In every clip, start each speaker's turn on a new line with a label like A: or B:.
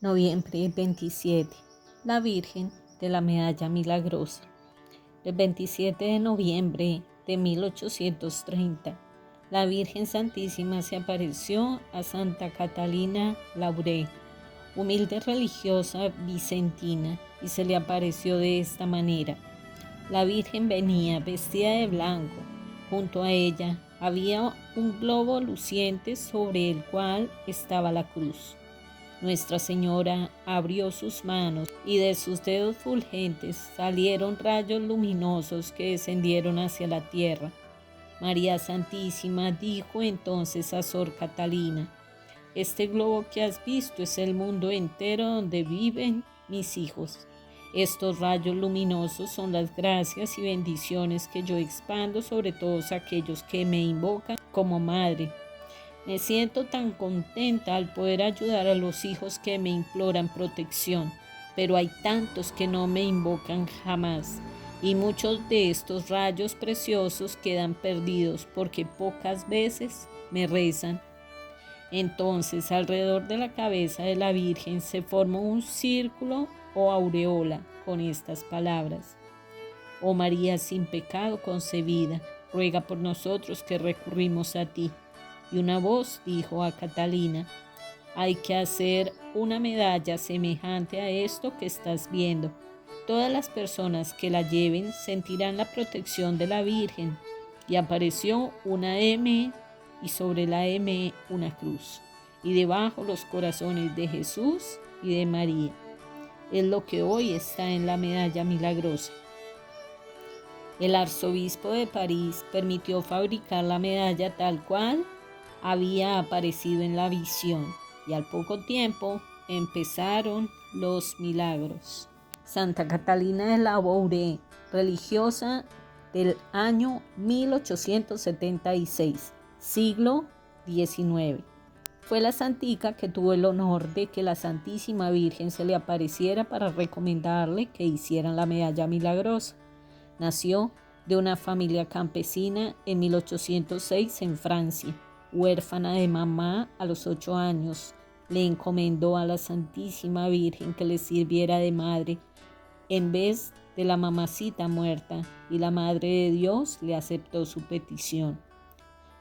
A: Noviembre 27. La Virgen de la Medalla Milagrosa. El 27 de noviembre de 1830, la Virgen Santísima se apareció a Santa Catalina Labouré, humilde religiosa vicentina, y se le apareció de esta manera. La Virgen venía vestida de blanco. Junto a ella había un globo luciente sobre el cual estaba la cruz. Nuestra Señora abrió sus manos y de sus dedos fulgentes salieron rayos luminosos que descendieron hacia la tierra. María Santísima dijo entonces a Sor Catalina: este globo que has visto es el mundo entero donde viven mis hijos. Estos rayos luminosos son las gracias y bendiciones que yo expando sobre todos aquellos que me invocan como madre. Me siento tan contenta al poder ayudar a los hijos que me imploran protección, pero hay tantos que no me invocan jamás, y muchos de estos rayos preciosos quedan perdidos porque pocas veces me rezan. Entonces, alrededor de la cabeza de la Virgen se forma un círculo o aureola con estas palabras: Oh María sin pecado concebida, ruega por nosotros que recurrimos a ti. Y una voz dijo a Catalina: hay que hacer una medalla semejante a esto que estás viendo. Todas las personas que la lleven sentirán la protección de la Virgen. Y apareció una M y sobre la M una cruz, y debajo los corazones de Jesús y de María. Es lo que hoy está en la medalla milagrosa. El arzobispo de París permitió fabricar la medalla tal cual había aparecido en la visión, y al poco tiempo empezaron los milagros. Santa Catalina de Labouré, religiosa del año 1876, siglo XIX. Fue la santica que tuvo el honor de que la Santísima Virgen se le apareciera para recomendarle que hicieran la medalla milagrosa. Nació de una familia campesina en 1806 en Francia. Huérfana de mamá a los 8 años, le encomendó a la Santísima Virgen que le sirviera de madre en vez de la mamacita muerta, y la Madre de Dios le aceptó su petición.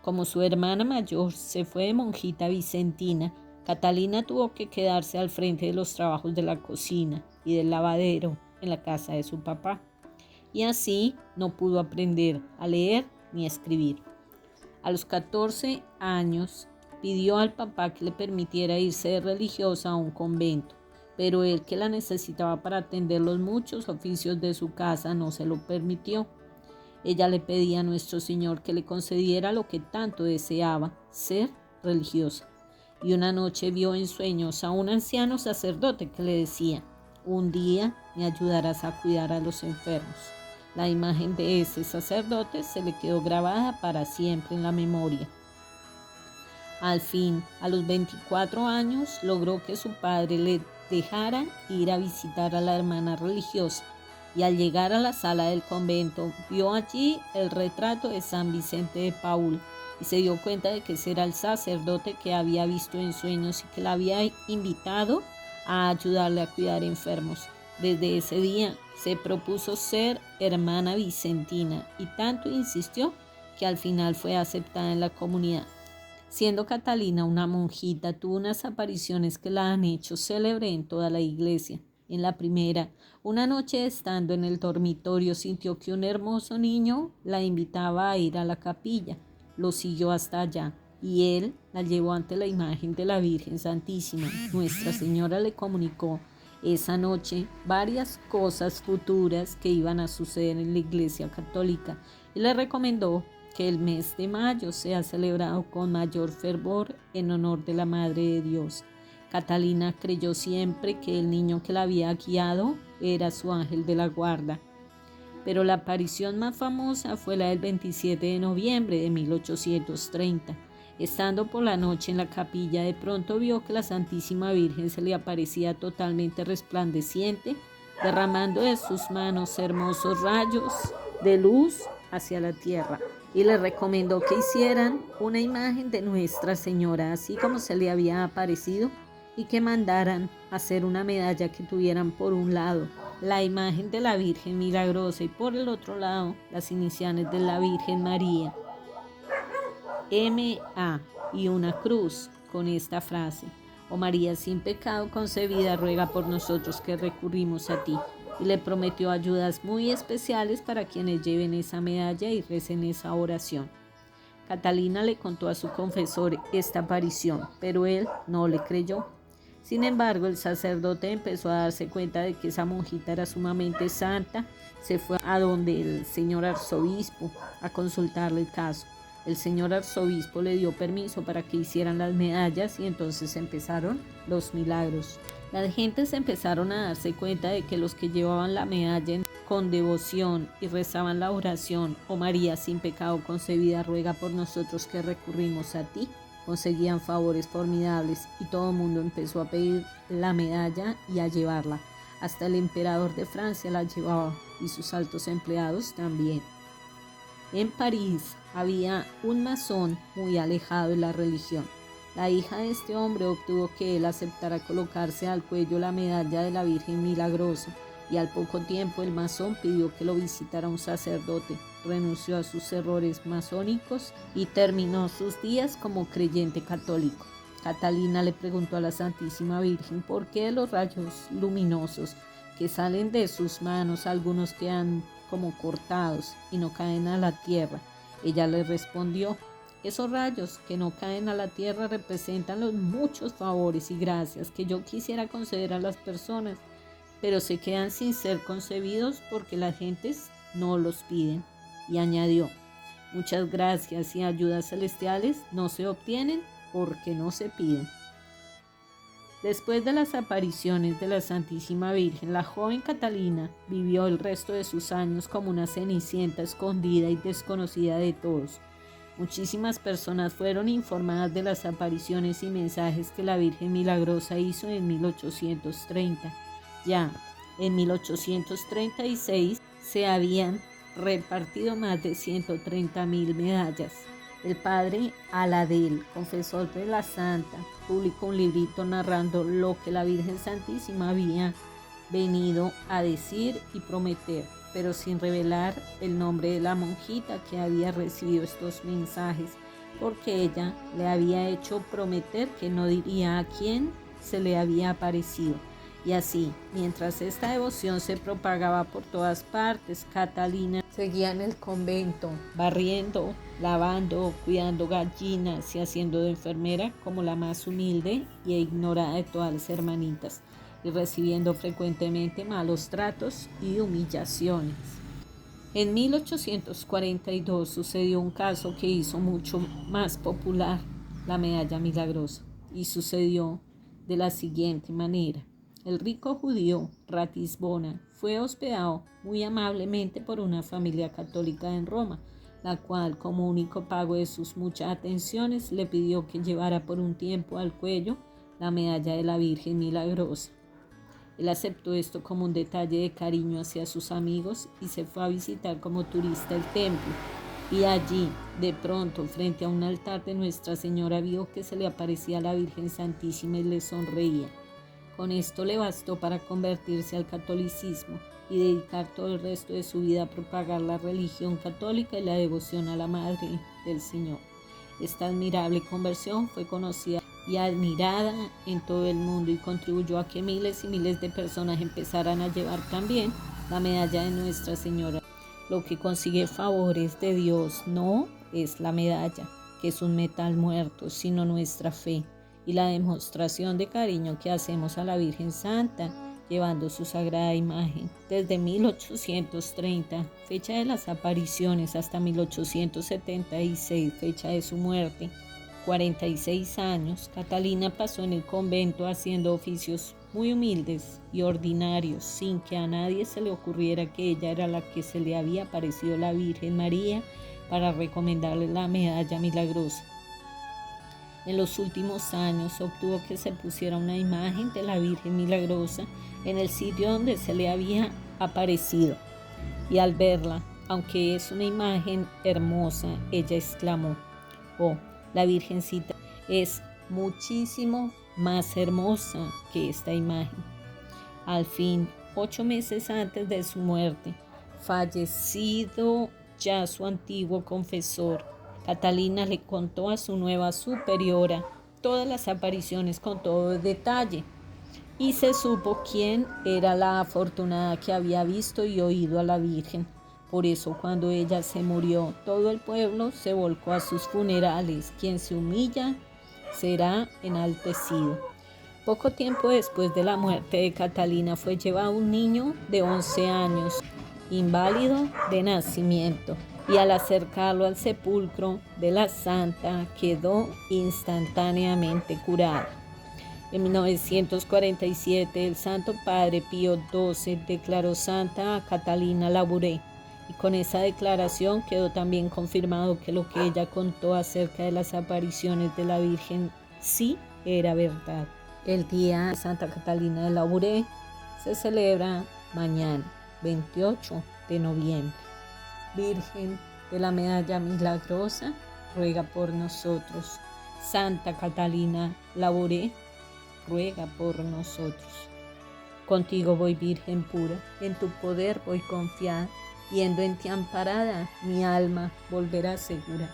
A: Como su hermana mayor se fue de monjita vicentina, Catalina tuvo que quedarse al frente de los trabajos de la cocina y del lavadero en la casa de su papá, y así no pudo aprender a leer ni a escribir. A los 14 años pidió al papá que le permitiera irse de religiosa a un convento, pero él, que la necesitaba para atender los muchos oficios de su casa, no se lo permitió. Ella le pedía a nuestro Señor que le concediera lo que tanto deseaba, ser religiosa. Y una noche vio en sueños a un anciano sacerdote que le decía: un día me ayudarás a cuidar a los enfermos. La imagen de ese sacerdote se le quedó grabada para siempre en la memoria. Al fin, a los 24 años, logró que su padre le dejara ir a visitar a la hermana religiosa, y al llegar a la sala del convento, vio allí el retrato de San Vicente de Paúl, y se dio cuenta de que ese era el sacerdote que había visto en sueños y que la había invitado a ayudarle a cuidar enfermos. Desde ese día se propuso ser hermana vicentina, y tanto insistió que al final fue aceptada en la comunidad. Siendo Catalina una monjita, tuvo unas apariciones que la han hecho célebre en toda la iglesia. En la primera, una noche estando en el dormitorio, sintió que un hermoso niño la invitaba a ir a la capilla. Lo siguió hasta allá, y él la llevó ante la imagen de la Virgen Santísima. Nuestra Señora le comunicó esa noche varias cosas futuras que iban a suceder en la Iglesia Católica, y le recomendó que el mes de mayo sea celebrado con mayor fervor en honor de la Madre de Dios. Catalina creyó siempre que el niño que la había guiado era su ángel de la guarda. Pero la aparición más famosa fue la del 27 de noviembre de 1830. Estando por la noche en la capilla, de pronto vio que la Santísima Virgen se le aparecía totalmente resplandeciente, derramando de sus manos hermosos rayos de luz hacia la tierra, y le recomendó que hicieran una imagen de Nuestra Señora, así como se le había aparecido y que mandaran hacer una medalla que tuvieran por un lado la imagen de la Virgen Milagrosa y por el otro lado las iniciales de la Virgen María, M.A., y una cruz con esta frase: oh María sin pecado concebida, ruega por nosotros que recurrimos a ti. Y le prometió ayudas muy especiales para quienes lleven esa medalla y recen esa oración. Catalina le contó a su confesor esta aparición, pero él no le creyó. Sin embargo, el sacerdote empezó a darse cuenta de que esa monjita era sumamente santa. Se fue a donde el señor arzobispo a consultarle el caso. El señor arzobispo le dio permiso para que hicieran las medallas y entonces empezaron los milagros. Las gentes empezaron a darse cuenta de que los que llevaban la medalla con devoción y rezaban la oración: oh María sin pecado concebida, ruega por nosotros que recurrimos a ti, conseguían favores formidables y todo el mundo empezó a pedir la medalla y a llevarla. Hasta el emperador de Francia la llevaba y sus altos empleados también. En París había un masón muy alejado de la religión. La hija de este hombre obtuvo que él aceptara colocarse al cuello la medalla de la Virgen Milagrosa, y al poco tiempo el masón pidió que lo visitara un sacerdote, renunció a sus errores masónicos y terminó sus días como creyente católico. Catalina le preguntó a la Santísima Virgen por qué los rayos luminosos que salen de sus manos, algunos quedan como cortados y no caen a la tierra. Ella le respondió: esos rayos que no caen a la tierra representan los muchos favores y gracias que yo quisiera conceder a las personas, pero se quedan sin ser concebidos porque las gentes no los piden. Y añadió: muchas gracias y ayudas celestiales no se obtienen porque no se piden. Después de las apariciones de la Santísima Virgen, la joven Catalina vivió el resto de sus años como una cenicienta escondida y desconocida de todos. Muchísimas personas fueron informadas de las apariciones y mensajes que la Virgen Milagrosa hizo en 1830. Ya en 1836 se habían repartido más de 130.000 medallas. El padre Aladel, confesor de la Santa, publicó un librito narrando lo que la Virgen Santísima había venido a decir y prometer, pero sin revelar el nombre de la monjita que había recibido estos mensajes, porque ella le había hecho prometer que no diría a quién se le había aparecido. Y así, mientras esta devoción se propagaba por todas partes, Catalina seguía en el convento, barriendo, lavando, cuidando gallinas y haciendo de enfermera como la más humilde e ignorada de todas las hermanitas, y recibiendo frecuentemente malos tratos y humillaciones. En 1842 sucedió un caso que hizo mucho más popular la medalla milagrosa, y sucedió de la siguiente manera. El rico judío Ratisbona fue hospedado muy amablemente por una familia católica en Roma, la cual, como único pago de sus muchas atenciones, le pidió que llevara por un tiempo al cuello la medalla de la Virgen Milagrosa. Él aceptó esto como un detalle de cariño hacia sus amigos y se fue a visitar como turista el templo. Y allí, de pronto, frente a un altar de Nuestra Señora, vio que se le aparecía la Virgen Santísima y le sonreía. Con esto le bastó para convertirse al catolicismo y dedicar todo el resto de su vida a propagar la religión católica y la devoción a la Madre del Señor. Esta admirable conversión fue conocida y admirada en todo el mundo y contribuyó a que miles y miles de personas empezaran a llevar también la medalla de Nuestra Señora. Lo que consigue favores de Dios no es la medalla, que es un metal muerto, sino nuestra fe y la demostración de cariño que hacemos a la Virgen Santa, llevando su sagrada imagen. Desde 1830, fecha de las apariciones, hasta 1876, fecha de su muerte, 46 años, Catalina pasó en el convento haciendo oficios muy humildes y ordinarios, sin que a nadie se le ocurriera que ella era la que se le había aparecido la Virgen María para recomendarle la medalla milagrosa. En los últimos años obtuvo que se pusiera una imagen de la Virgen Milagrosa en el sitio donde se le había aparecido. Y al verla, aunque es una imagen hermosa, ella exclamó: oh, la Virgencita es muchísimo más hermosa que esta imagen. Al fin, 8 meses antes de su muerte, fallecido ya su antiguo confesor, Catalina le contó a su nueva superiora todas las apariciones con todo detalle, y se supo quién era la afortunada que había visto y oído a la Virgen. Por eso, cuando ella se murió, todo el pueblo se volcó a sus funerales. Quien se humilla será enaltecido. Poco tiempo después de la muerte de Catalina fue llevado un niño de 11 años, inválido de nacimiento, y al acercarlo al sepulcro de la santa quedó instantáneamente curado. En 1947, el Santo Padre Pío XII declaró santa a Catalina Labouré, y con esa declaración quedó también confirmado que lo que ella contó acerca de las apariciones de la Virgen sí era verdad. El día de Santa Catalina de Labouré se celebra mañana, 28 de noviembre. Virgen de la Medalla Milagrosa, ruega por nosotros. Santa Catalina Labouré, ruega por nosotros. Contigo voy, Virgen pura, en tu poder voy confiada, yendo en ti amparada, mi alma volverá segura.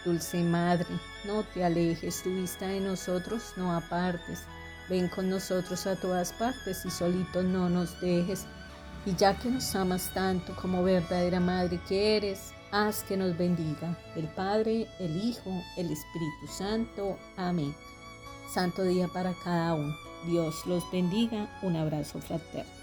A: Dulce Madre, no te alejes, tu vista de nosotros no apartes. Ven con nosotros a todas partes y solitos no nos dejes. Y ya que nos amas tanto como verdadera Madre que eres, haz que nos bendiga el Padre, el Hijo, el Espíritu Santo. Amén. Santo día para cada uno. Dios los bendiga. Un abrazo fraterno.